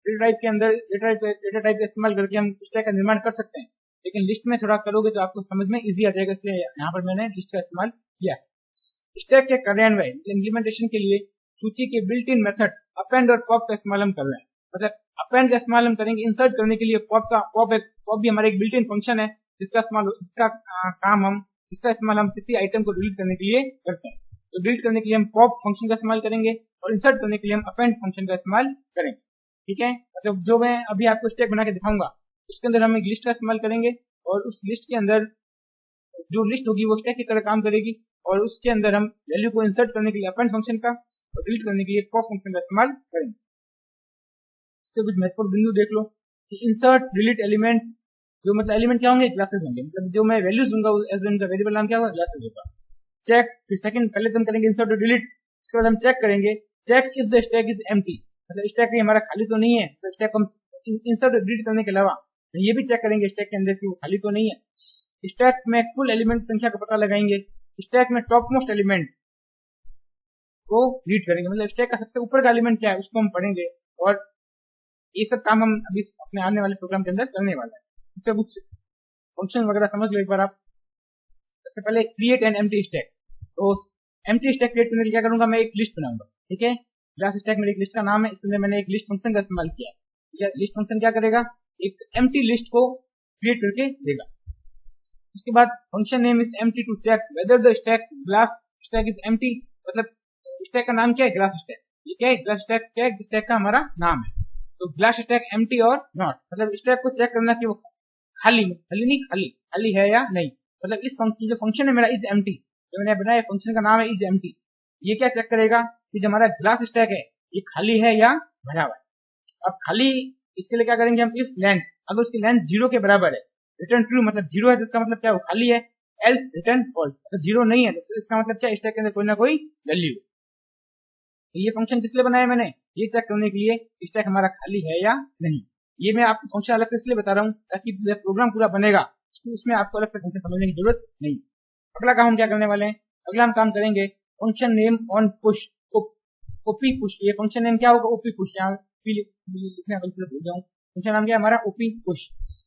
डेटा टाइप के अंदर डेटा टाइप का इस्तेमाल करके हम स्टैक का निर्माण कर सकते हैं, लेकिन लिस्ट में थोड़ा करोगे तो आपको समझ में इजी आ जाएगा, इसलिए यहाँ पर मैंने लिस्ट का इस्तेमाल किया है। स्टैक के कार्यान्वयन इंप्लीमेंटेशन के लिए सूची के बिल्ट इन मेथड्स अपेंड और पॉप का इस्तेमाल हम कर रहे हैं। मतलब अपेंड का इस्तेमाल हम करेंगे इंसर्ट करने के लिए, पॉप भी हमारा एक बिल्ट इन फंक्शन है, जिसका इस्तेमाल हम किसी आइटम को डिलीट करने के लिए करते हैं। तो डिलीट करने के लिए हम पॉप फंक्शन का इस्तेमाल करेंगे और इंसर्ट करने के लिए हम अपेंड फंक्शन का इस्तेमाल करेंगे, ठीक है। मतलब जो मैं अभी आपको स्टैक बना के दिखाऊंगा, उसके अंदर हम एक लिस्ट का इस्तेमाल करेंगे और उस लिस्ट के अंदर जो लिस्ट होगी वो स्टैक की तरह काम करेगी और उसके अंदर हम वैल्यू को इंसर्ट करने के लिए अपेंड फंक्शन का और डिलीट करने के लिए पॉप फंक्शन का इस्तेमाल करेंगे। इसके कुछ महत्वपूर्ण बिंदु देख लो कि इंसर्ट डिलीट एलिमेंट, जो मतलब एलिमेंट क्या होंगे, क्लासेस होंगे, मतलब जो मैं वैल्यूज दूंगा एज उनका वेरिएबल नाम क्या होगा, क्लासेस होगा। चेक, फिर सेकंड पहले तो हम करेंगे इंसर्ट और डिलीट, उसके बाद हम चेक करेंगे check is the stack is empty, मतलब स्टैक हमारा खाली तो नहीं है, तो स्टैक हम इंसर्ट और डिलीट करने के अलावा ये भी चेक करेंगे स्टैक के अंदर कि वो खाली तो नहीं है। स्टैक में कुल एलिमेंट संख्या का पता लगाएंगे, स्टैक में टॉप मोस्ट एलिमेंट को रीड करेंगे, मतलब स्टैक का सबसे ऊपर का एलिमेंट क्या है उसको हम पढ़ेंगे और ये सब काम हम अभी अपने आने वाले प्रोग्राम के अंदर करने वाले हैं। इससे कुछ फंक्शन वगैरह समझ लो एक बार आप। सबसे पहले क्रिएट एन एम्प्टी स्टैक, तो एम्प्टी स्टैक क्रिएट करने के लिए क्या करूंगा, मैं एक लिस्ट बनाऊंगा, ठीक है। क्लास स्टैक मेरी एक लिस्ट का नाम है, इसके अंदर मैंने एक लिस्ट फंक्शन का इस्तेमाल किया है। लिस्ट फंक्शन क्या करेगा, एक एम्प्टी लिस्ट को क्रिएट करके देगा। उसके बाद function name is empty to check whether the stack glass stack is empty, मतलब स्टैक का नाम क्या है, ग्लास स्टैक, ठीक है। ग्लास स्टैक क्या है, स्टैक का हमारा नाम है, तो ग्लास स्टैक एम्प्टी और नॉट, मतलब स्टैक को चेक करना कि वो खाली नहीं खाली है या नहीं, मतलब इस फंक्शन जो फंक्शन है मेरा इज एम्प्टी, जो मैंने बनाया फंक्शन का नाम है इज एम्प्टी, ये क्या चेक करेगा कि जो हमारा ग्लास स्टैक है ये खाली है या भरा हुआ है। अब खाली इसके लिए क्या करेंगे हम, इफ लेंथ, अगर उसकी लेंथ 0 के बराबर है रिटर्न ट्रू, मतलब 0 है तो इसका मतलब क्या, वो खाली है, एल्स रिटर्न फॉल्स, अगर 0 नहीं है तो इसका मतलब क्या, स्टैक के अंदर कोई ना कोई वैल्यू। तो ये फंक्शन किस लिए बनाया मैंने, ये चेक करने के लिए स्टैक हमारा खाली है या नहीं। ये मैं आपको फंक्शन अलग से इसलिए बता रहा हूँ ताकि प्रोग्राम पूरा बनेगा उसमें आपको अलग से फंक्शन समझने की जरूरत नहीं। अगला काम हम क्या करने वाले हैं, अगला हम काम करेंगे function name on push, OP push. ये फंक्शन नेम क्या होगा, ओपी पुश, यहाँ लिखने का गलती से भूल जाऊँ, फंक्शन नाम क्या है हमारा, ओपी पुश।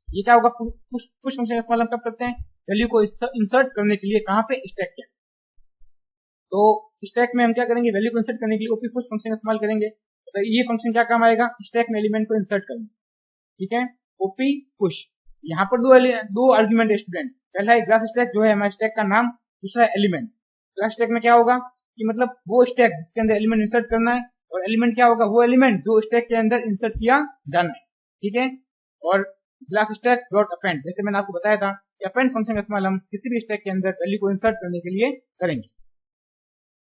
ये क्या होगा, पुश फंक्शन का इस्तेमाल हम कब करते हैं, वैल्यू को इंसर्ट करने के लिए, कहाँ पे, स्टैक के। तो स्टैक में हम क्या करेंगे, वैल्यू को इंसर्ट करने के लिए ओपी पुश फंक्शन का इस्तेमाल करेंगे। तो ये फंक्शन क्या काम आएगा, स्टैक में एलिमेंट को इंसर्ट करेंगे, ठीक है, ओपी पुश। यहाँ पर दो आर्ग्यूमेंट है स्टूडेंट, पहला है ग्लास स्टैक जो है हमारे स्टैक का नाम, दूसरा है एलिमेंट। ग्लास स्टैक में क्या होगा कि मतलब वो स्टैक जिसके अंदर एलिमेंट इंसर्ट करना है, और एलिमेंट क्या होगा, वो एलिमेंट जो स्टैक के अंदर इंसर्ट किया जाना है, ठीक है। और ग्लास स्टैक डॉट अपेंड, जैसे मैंने आपको बताया था कि अपेंड फंक्शन का इस्तेमाल हम किसी भी स्टैक के अंदर वैल्यू को इंसर्ट करने के लिए करेंगे।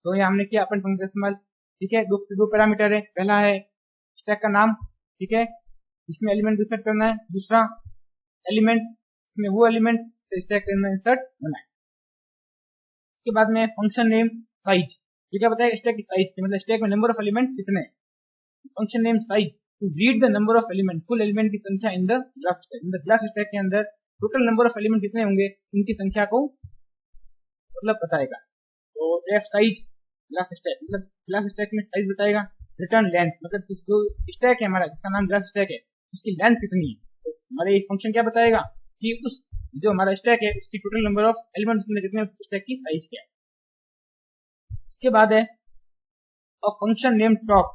तो यहाँ हमने किया अपेंड फंक्शन का इस्तेमाल, ठीक है। दो पैरामीटर है, पहला है स्टैक का नाम, ठीक है, जिसमें एलिमेंट इंसर्ट करना है, दूसरा एलिमेंट इसमें वो एलिमेंट से स्टैक के अंदर इंसर्ट होना है। इसके बाद में फंक्शन नेम साइज, ये क्या बताएगा, स्टैक की साइज की, मतलब स्टैक में नंबर ऑफ एलिमेंट कितने। Function name size to read the number of element, कुल एलिमेंट की संख्या इन द ग्लास स्टैक, मतलब ग्लास स्टैक के अंदर टोटल नंबर ऑफ एलिमेंट कितने होंगे इनकी संख्या को मतलब बताएगा। तो एफ साइज ग्लास स्टैक, मतलब ग्लास स्टैक में साइज बताएगा। रिटर्न लेंथ, मतलब जो स्टैक है हमारा जिसका नाम ग्लास स्टैक है उसकी लेंथ कितनी है, तो हमारे ये फंक्शन क्या बताएगा कि उस जो हमारा स्टैक है उसकी टोटल नंबर ऑफ एलिमेंट कितने, स्टैक की साइज क्या है। इसके बाद है a function name top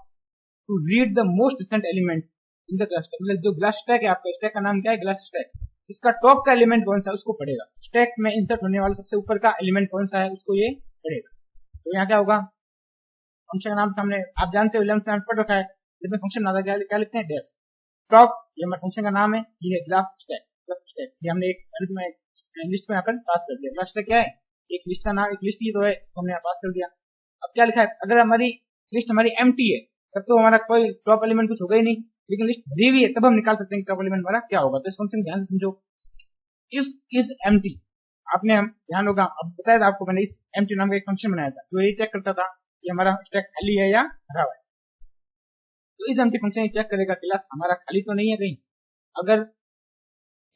to read the most recent element in the glass stack, मतलब जो ग्लास स्टैक है आपका स्टैक का नाम क्या है, ग्लास स्टैक, इसका टॉप का एलिमेंट कौन सा है उसको पढ़ेगा, स्टैक में इंसर्ट होने वाला सबसे ऊपर का एलिमेंट कौन सा है उसको ये पढ़ेगा। तो यहाँ क्या होगा, फंक्शन का नाम सामने आप जानते हो, 11th में पढ़ रखा है, जब फंक्शन नाम क्या लिखते हैं, डेफ। टॉप ये हमारे फंक्शन का नाम है, ये है ग्लास स्टैक, ये हमने एक लिस्ट में यहाँ पर पास कर दिया। ग्लास स्टैक क्या है, एक लिस्ट का नाम, एक लिस्ट ही तो है, इसको हमने यहाँ पास कर दिया। अब क्या लिखा है, अगर हमारी लिस्ट हमारी एम्प्टी है तब तो हमारा कोई टॉप एलिमेंट कुछ होगा ही नहीं, लेकिन लिस्ट दी हुई है तब हम निकाल सकते हैं टॉप एलिमेंट हमारा क्या होगा। तो इस फंक्शन ध्यान से समझो, इफ इज एम्प्टी, आपने हम ध्यान होगा, अब बताया था आपको मैंने, इस एम्प्टी नाम का एक फंक्शन बनाया था जो ये चेक करता था कि हमारा स्टैक खाली है या भरा हुआ है। तो इस एम्प्टी फंक्शन ये चेक करेगा क्लास हमारा खाली तो नहीं है कहीं, अगर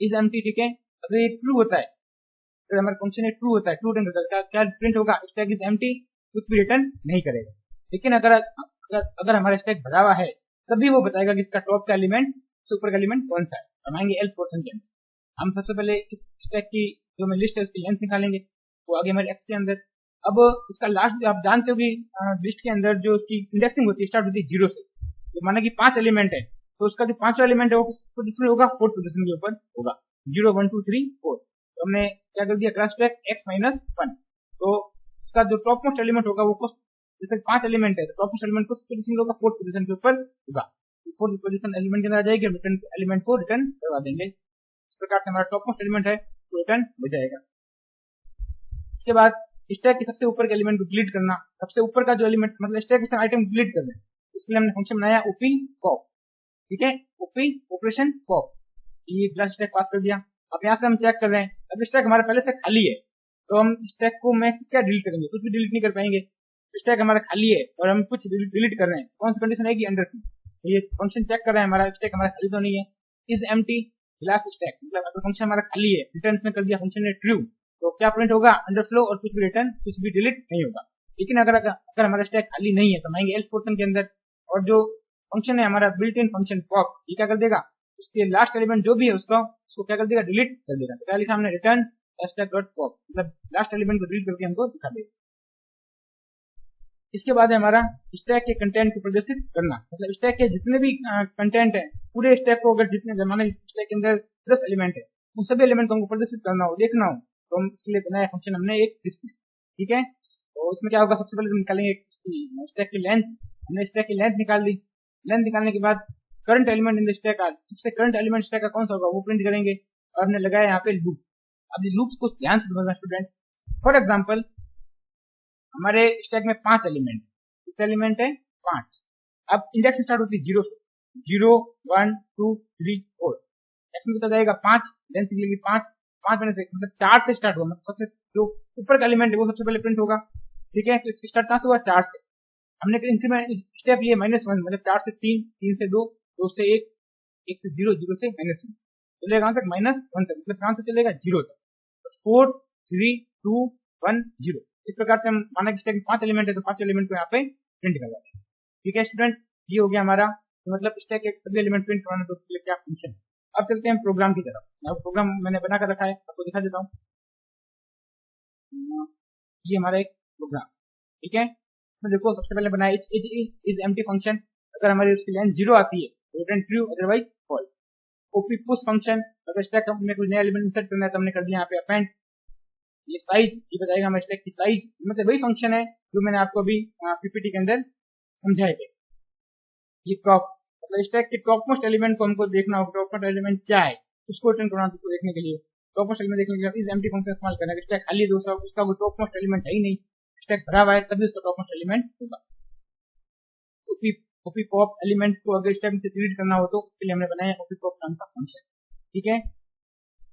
इस एम्प्टी, ठीक है, अगर ये ट्रू होता है, अगर हमारा फंक्शन ये ट्रू होता है, ट्रू रिटर्न करता है, क्या प्रिंट होगा, स्टैक इज एम्प्टी, कुछ भी रिटर्न नहीं करेगा। लेकिन अगर हमारा स्टैक भरा हुआ है तभी वो बताएगा कि इसका टॉप का एलिमेंट, सुपर का एलिमेंट कौन सा है। बनाएंगे एल्स पोर्शन के अंदर हम सबसे पहले इस स्टैक की जो मैं लिस्ट है उसकी लेंथ निकालेंगे, वो आगे हमारे एक्स के अंदर। अब इसका लास्ट आप जानते हो कि लिस्ट के अंदर जो उसकी इंडेक्सिंग होती है स्टार्ट होती है 0 से, तो माना कि 5 एलिमेंट है तो उसका जो 5वां एलिमेंट है वो किस पोजीशन में होगा, 4th पोजीशन के ऊपर होगा, 0 1 2 3 4। तो हमने क्या कर दिया, क्लास स्टैक x-1, तो उसका जो टॉप मोस्ट एलिमेंट होगा वो जैसे 5 एलिमेंट है तो टॉप मोस्ट एलिमेंट को पोजीशन होगा 4th पोजीशन के ऊपर होगा, 4th पोजीशन एलिमेंट के अंदर आ जाएगी, रिटर्न एलिमेंट को रिटर्न करवा देंगे। इस प्रकार से हमारा टॉप मोस्ट एलिमेंट है वो रिटर्न हो जाएगा। इसके बाद स्टैक के सबसे ऊपर के एलिमेंट को डिलीट करना, सबसे ऊपर का जो एलिमेंट मतलब स्टैक के आइटम डिलीट कर दें, इसके लिए हमने फंक्शन बनाया ओपी पॉप। ठीक है, ओपी ऑपरेशन पॉप, ये क्लास स्टैक पास कर दिया। अब यहाँ से हम चेक कर रहे हैं, अब स्टैक हमारा पहले से खाली है तो हम स्टैक को मैक्स क्या डिलीट करेंगे, कुछ भी डिलीट नहीं कर पाएंगे। स्टैक हमारा खाली है और हम कुछ डिलीट कर रहे हैं, कौन सी कंडीशन है कि अंडर, तो ये फंक्शन चेक कर रहा है हमारा स्टैक हमारा खाली तो नहीं है। इज एम्प्टी क्लास स्टैक, मतलब अगर फंक्शन हमारा खाली है, रिटर्न में कर दिया फंक्शन ने ट्रू, तो क्या प्रिंट होगा अंडरफ्लो और कुछ भी रिटर्न, कुछ भी डिलीट नहीं होगा। लेकिन अगर हमारा स्टैक खाली नहीं है तो हम आएंगे एल्स पोर्शन के अंदर, और जो फंक्शन है हमारा बिल्ट इन फंक्शन पॉप, ये क्या कर देगा, उसके लास्ट एलिमेंट जो भी है उसको क्या कर देगा, डिलीट कर देगा। तो क्या लिखा हमने, रिटर्न स्टैक डॉट पॉप, मतलब लास्ट एलिमेंट को डिलीट करके हमको दिखा देगा। इसके बाद है हमारा स्टैक के कंटेंट को प्रदर्शित करना, मतलब स्टैक के जितने भी कंटेंट है पूरे स्टैक को, अगर जितने जमाने स्टैक के अंदर 10 एलिमेंट है उन सभी एलिमेंट को हमको प्रदर्शित करना हो, देखना हो, तो हम इसके लिए बनाया फंक्शन हमने एक डिस्प्ले। ठीक है, तो उसमें क्या होगा, सबसे पहले तो निकालेंगे स्टैक की लेंथ, हमने स्टैक की लेंथ निकाल दी। लेंथ निकालने के बाद current element in the stack का, सबसे करंट एलिमेंट स्टैक का कौन सा होगा वो प्रिंट करेंगे, और हमने लगाया यहाँ पे लूप। अब लूप्स को ध्यान से समझना स्टूडेंट। फॉर एग्जाम्पल हमारे स्टैक में 5 एलिमेंट, कितने एलिमेंट है 5। अब इंडेक्स स्टार्ट होती है 0 से, 0 1 2 3 4, एक्स में कितना जाएगा 5, लेंथ निकलेगी 5 मैंने मतलब 4 से स्टार्ट हुआ, मतलब सबसे जो ऊपर का एलिमेंट है वो सबसे पहले प्रिंट होगा। ठीक है, तो स्टार्ट कहाँ से हुआ 4 से, हमने इंक्रीमेंट स्टेप लिए -1, मतलब 4 से 3, 3 से 2, 2 से 1, 1 से 0, 0 से -1, चलेगा कहाँ तक -1 तक, मतलब कहाँ से चलेगा 0 तक, 4 3 2 1 0। इस प्रकार से हम माना कि स्टैक में 5 एलिमेंट है तो 5 एलिमेंट को यहाँ पे प्रिंट कर देंगे। ठीक है स्टूडेंट, ये हो गया हमारा, तो मतलब स्टैक के सभी एलिमेंट प्रिंट करवाना तो उसके लिए क्या फंक्शन है। अब चलते हैं प्रोग्राम की तरफ। प्रोग्राम मैंने बना कर रखा है, आपको दिखा देता हूँ। ये हमारा एक प्रोग्राम, ठीक है, इसमें देखो सबसे पहले बनाया इज एम्प्टी फंक्शन, अगर हमारी उसकी लेंथ 0 आती है तो return true, otherwise false. OP push function, अगर स्टैक में कोई नया एलिमेंट इंसर्ट करना है तो हमने कर दिया यहाँ पे अपेंड। ये साइज, ये बताएगा हमारे स्टैक की साइज, मतलब वही फंक्शन है जो मैंने आपको अभी पीपीटी के अंदर समझाए थे। ये टॉप, मतलब स्टैक के टॉप मोस्ट एलिमेंट को हमको देखना होगा, टॉप मोस्ट एलिमेंट क्या है उसको रिटर्न करना, उसको देखने के लिए टॉप मोस्ट एलिमेंट देखने के लिए इस एम्प्टी फंक्शन इस्तेमाल करना है। स्टैक खाली है उसका कोई टॉप मोस्ट एलिमेंट है ही नहीं, स्टैक भरा हुआ है तभी उसका टॉप मोस्ट एलिमेंट होगा। ओपी पॉप एलिमेंट को अगर स्टैक से डिलीट करना हो तो उसके लिए हमने बनाया ओपी पॉप नाम का फंक्शन। ठीक है,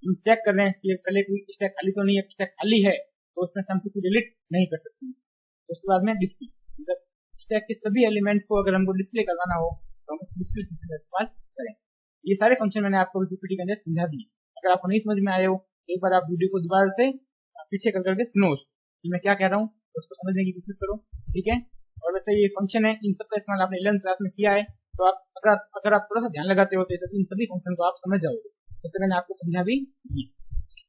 हम चेक कर रहे हैं कि पहले कोई स्टैक खाली तो नहीं है, स्टैक खाली है तो उसमें से हम कुछ डिलीट नहीं कर सकते। उसके बाद में डिस्प्ले, मतलब स्टैक के सभी एलिमेंट को अगर हमको डिस्प्ले करवाना हो तो हम उस डिस्प्ले फंक्शन का इस्तेमाल करें। ये सारे फंक्शन मैंने आपको पीपीटी के अंदर समझा दिए। अगर आपको नहीं समझ में आए हो एक बार आप वीडियो को दोबारा से पीछे कर करके सुनो, मैं क्या कह रहा हूँ उसको समझने की कोशिश करो। ठीक है, और वैसे ये फंक्शन है, इन सबका इस्तेमाल आपने 11th क्लास में किया है, तो आप अगर आप थोड़ा सा ध्यान लगाते हो तो इन सभी फंक्शन को आप समझ जाओगे, जैसे मैंने आपको समझा भी दिए।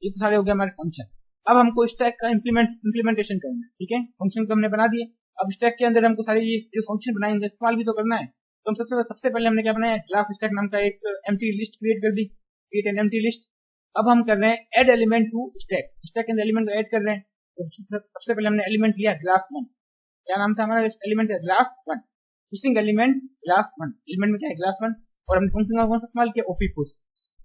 ये तो सारे हो गए हमारे फंक्शन। अब हमको स्टैक का इम्प्लीमेंटेशन करना है। ठीक है, फंक्शन को हमने बना दिए, अब स्टैक के अंदर हमको सारे ये जो फंक्शन बनाएंगे इस्तेमाल भी तो करना है। तो हम सबसे पहले हमने क्या बनाया, क्लास स्टैक नाम का एक एम्प्टी लिस्ट क्रिएट कर दी, क्रिएट एन एम्प्टी लिस्ट। अब हम कर रहे हैं add element to stack, stack के अंदर एलिमेंट को ऐड कर रहे हैं। तो सबसे पहले हमने एलिमेंट लिया ग्लास 1, क्या नाम था हमारा एलिमेंट है glass 1, pushing element glass 1, element में क्या है ग्लास 1, और हमने फंक्शन का कौन सा इस्तेमाल किया, ओपी पुश।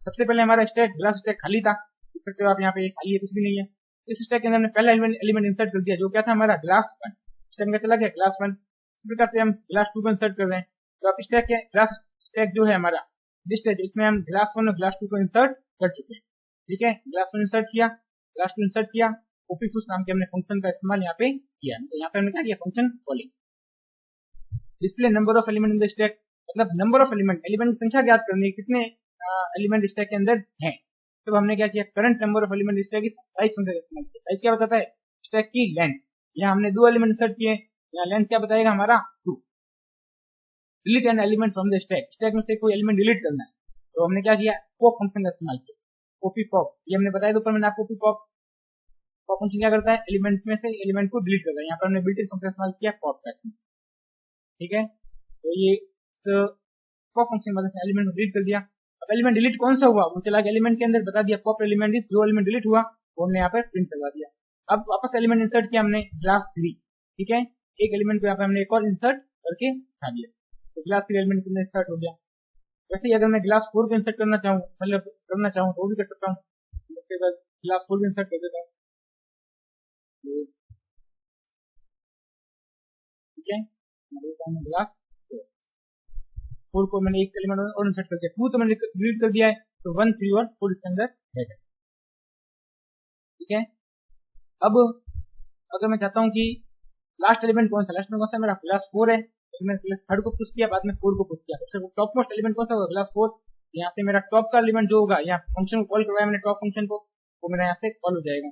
सबसे पहले हमारा स्टैक ग्लास स्टैक खाली था, देख सकते हो आप यहाँ पे खाली है, कुछ भी नहीं है। इस स्टैक के अंदर हमने पहला एलिमेंट इंसर्ट कर दिया जो क्या था हमारा ग्लास 1, स्टैक में चला गया ग्लास 1। इस प्रकार से हम ग्लास 2 को इंसर्ट कर रहे हैं, तो आप स्टैक के ग्लास स्टैक जो है हमारा लिस्ट है जिसमें हम ग्लास 1 और ग्लास 2 को इंसर्ट कर चुके हैं। ठीक है, ग्लास 1 इंसर्ट किया, ग्लास 2 इंसर्ट किया, ओपी पुश नाम के हमने फंक्शन का इस्तेमाल यहाँ पे किया। तो यहाँ पे हमने क्या किया, function calling. Display number of element in the stack, मतलब नंबर ऑफ एलिमेंट की संख्या ज्ञात करनी है, कितने एलिमेंट स्टैक के अंदर हैं। तो हमने क्या किया, current number of element stack की साइज फंक्शन का इस्तेमाल किया। साइज क्या बताता है, स्टैक की लेंथ। यहाँ हमने 2 एलिमेंट इंसर्ट किए, यहाँ लेंथ क्या बताएगा हमारा 2। Delete an element from the stack, stack में से कोई एलिमेंट डिलीट करना है तो हमने क्या किया, पॉप फंक्शन का इस्तेमाल किया, ओपी पॉप। ये हमने बताया तो ऊपर मैंने आपको ओपी पॉप फंक्शन क्या करता है, एलिमेंट में से एलिमेंट को डिलीट करता है। यहाँ पर हमने बिल्ट इन फंक्शन इस्तेमाल किया पॉप का। ठीक है, तो ये पॉप फंक्शन मदद से एलिमेंट को डिलीट कर दिया। अब एलिमेंट डिलीट कौन सा हुआ वो चला गया एलिमेंट के अंदर, बता दिया पॉप एलिमेंट इज, जो एलिमेंट डिलीट हुआ वो हमने यहाँ पर प्रिंट करवा दिया। अब वापस एलिमेंट इंसर्ट किया हमने ग्लास 3। ठीक है, एक एलिमेंट को यहाँ पे हमने एक और इंसर्ट करके दिखा दिया, तो ग्लास 3 एलिमेंट के अंदर इंसर्ट हो गया। वैसे ही अगर मैं क्लास 4 को इंसर्ट करना चाहूँ तो वो भी कर सकता हूँ। उसके बाद क्लास 4 भी इंसर्ट कर देता हूँ। ठीक है, क्लास 4 को मैंने एक एलिमेंट और इंसर्ट कर दिया। 2 तो मैंने डिलीट कर दिया है, तो 1, 3 और 4 इसके अंदर रहेगा। ठीक है, अब अगर मैं चाहता हूँ कि लास्ट एलिमेंट कौन सा मेरा क्लास 4 है, तो मैंने क्लास 3 को पुश किया, बाद में 4 को पुश किया, तो टॉप मोस्ट एलिमेंट कौन सा होगा, क्लास 4। यहाँ से मेरा टॉप का एलिमेंट जो होगा, यहाँ फंक्शन को कॉल करवाया मैंने टॉप फंक्शन को, वो मेरा यहाँ से कॉल हो जाएगा।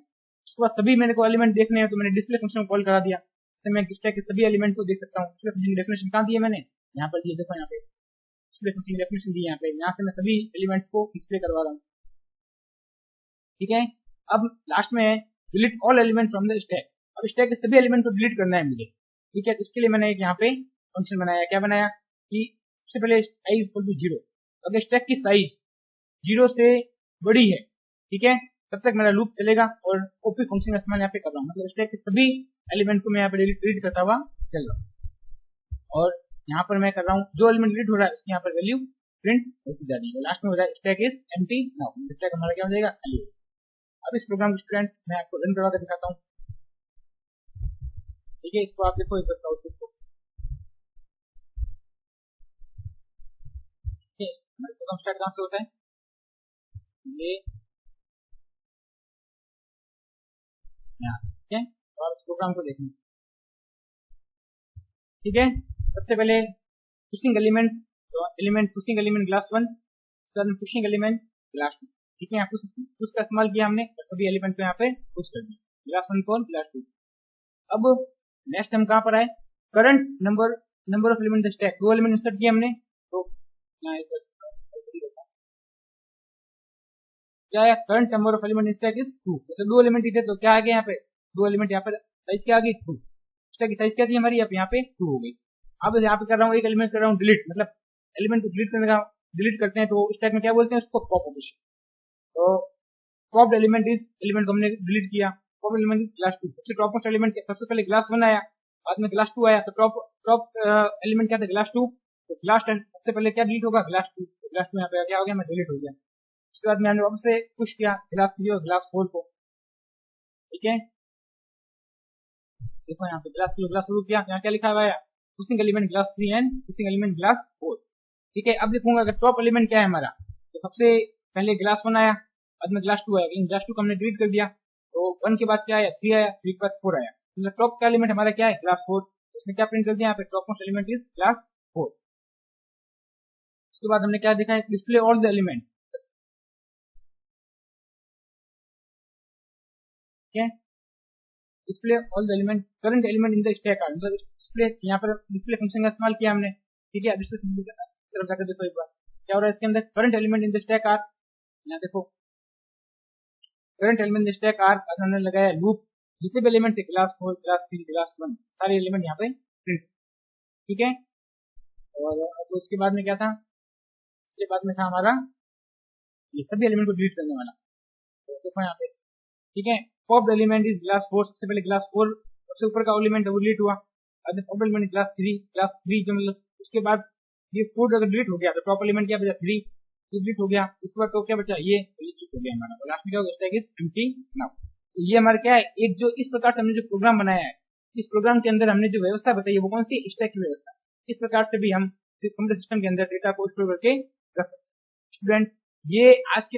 उसके बाद सभी मेरे को एलिमेंट देखने हैं, तो मैंने डिस्प्ले फंक्शन को कॉल करा दिया, इससे मैं स्टैक के सभी एलिमेंट को देख सकता हूँ। डिस्प्ले फंक्शन की डेफिनेशन कहाँ दी है मैंने, यहाँ पर दिए, देखो यहाँ पे डिस्प्ले फंक्शन की डेफिनेशन दी है यहाँ पे। यहाँ से मैं सभी एलिमेंट्स को डिस्प्ले करवा रहा हूँ। ठीक है, अब लास्ट में है delete all element from the stack. अब स्टैक के सभी एलिमेंट को डिलीट करना है मुझे। ठीक है, तो इसके लिए मैंने एक यहाँ पे फंक्शन बनाया। क्या बनाया कि सबसे पहले i इक्वल टू 0, अगर स्टैक की साइज 0 से बड़ी है, ठीक है, तब तक मेरा लूप चलेगा और कॉपी फंक्शन का इस्तेमाल यहाँ पे कर रहा हूँ। मतलब स्टैक के सभी एलिमेंट को मैं यहाँ पे डिलीट करता हुआ चल रहा हूँ, और यहाँ पर मैं कर रहा हूँ जो एलिमेंट डिलीट हो रहा है उसकी यहाँ पर वैल्यू प्रिंट होती जा रही है। लास्ट में हो जाए stack is empty now, stack हमारा क्या हो जाएगा, खाली। अब इस प्रोग्राम को स्टूडेंट मैं आपको रन करवा कर दिखाता हूँ। ठीक है, इसको आप देखो इस आउटपुट को। ठीक है, हमारा प्रोग्राम स्टार्ट कहाँ से होता है, ये यहाँ। ठीक है, और इस प्रोग्राम को देखें। ठीक है, सबसे पहले पुशिंग एलिमेंट, तो पुशिंग एलिमेंट क्लास 1, उसके बाद में पुशिंग एलिमेंट क्लास 2। ठीक है, यहाँ पुश का इस्तेमाल किया हमने, सभी एलिमेंट को यहाँ पे पुश कर दिया, क्लास 1 को क्लास 2। अब नेक्स्ट हम कहाँ पर आए, current number of element stack, 2 element insert किए हमने, तो क्या है, current number of element stack is 2। जैसे 2 एलिमेंट ही थे तो क्या आ गया यहाँ पे, 2 एलिमेंट यहाँ पर साइज क्या आ गई, 2। स्टैक की साइज क्या थी हमारी, अब यहाँ पे 2 हो गई। अब यहाँ पे कर रहा हूँ एक एलिमेंट कर रहा हूँ डिलीट, मतलब एलिमेंट को डिलीट करने का, डिलीट करते हैं तो स्टैक में क्या बोलते हैं उसको, पॉप ऑपरेशन। तो पॉप एलिमेंट इज एलिमेंट को हमने डिलीट किया, पॉप एलिमेंट इज क्लास 2। सबसे टॉप मोस्ट एलिमेंट सबसे पहले क्लास 1 आया, बाद में क्लास 2 आया, तो टॉप एलिमेंट क्या था, क्लास 2। तो क्लास 10 सबसे पहले क्या डिलीट होगा, क्लास 2। क्लास 2 यहाँ पे क्या हो गया, मैं डिलीट हो गया। उसके बाद मैंने वापस से पुश किया क्लास 3 और क्लास 4 को। ठीक है, देखो यहाँ पे क्लास 2 क्लास 4 किया, यहाँ क्या लिखा हुआ है, pushing element class 3 and pushing element class 4। ठीक है, अब देखूंगा अगर टॉप एलिमेंट क्या है हमारा, तो सबसे पहले क्लास 1 आया, बाद में क्लास 2 आया, लेकिन क्लास 2 को हमने डिलीट कर दिया, तो 1 के बाद क्या आया, 3 आया, 3 के बाद 4 आया। मतलब टॉप का एलिमेंट हमारा क्या है, क्लास 4। इसमें क्या प्रिंट कर दिया यहाँ पे, top most element is class 4। उसके बाद हमने क्या देखा है, डिस्प्ले ऑल द एलिमेंट। ठीक है, display all the element, current element in the stack are, मतलब डिस्प्ले, यहाँ पर डिस्प्ले फंक्शन का इस्तेमाल किया हमने। ठीक है, डिस्प्ले फंक्शन की तरफ जाकर देखो एक बार क्या हो रहा है इसके अंदर, current element in the stack are, यहाँ देखो current element in the stack are, हमने लगाया लूप, जितने भी एलिमेंट थे क्लास 4 क्लास 3 क्लास 1 सारे एलिमेंट यहाँ पे प्रिंट। ठीक है, और अब उसके बाद में क्या था, इसके बाद में था हमारा ये सभी एलिमेंट को डिलीट करने वाला, तो देखो यहाँ पे। ठीक है, पॉप एलिमेंट इज क्लास 4, सबसे पहले क्लास 4 सबसे ऊपर का एलिमेंट वो डिलीट हुआ, बाद में पॉप एलिमेंट क्लास 3 जो मतलब उसके बाद ये 4 अगर डिलीट हो गया तो टॉप एलिमेंट क्या बचा, 3 डिलीट हो गया, इसके बाद तो क्या बचा, ये डिलीट हो गया हमारा, और लास्ट में क्या होगा, स्टैक इज एम्प्टी नाउ। तो ये हमारा क्या है, एक जो इस प्रकार से हमने जो प्रोग्राम बनाया है, इस प्रोग्राम के अंदर हमने जो व्यवस्था बताई है वो कौन सी, स्टैक की व्यवस्था। इस प्रकार से भी हम कंप्यूटर सिस्टम के अंदर डेटा को स्टोर करके रख सकते हैं। स्टूडेंट, ये आज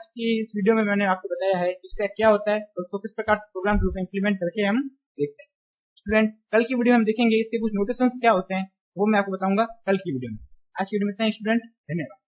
की इस वीडियो में मैंने आपको बताया है स्टैक क्या होता है और उसको किस प्रकार प्रोग्राम के रूप में इंप्लीमेंट करके हम देखते हैं। स्टूडेंट, कल की वीडियो में हम देखेंगे इसके कुछ नोटेशंस क्या होते हैं, वो मैं आपको बताऊंगा कल की वीडियो में। आज की वीडियो में इतना ही स्टूडेंट, धन्यवाद।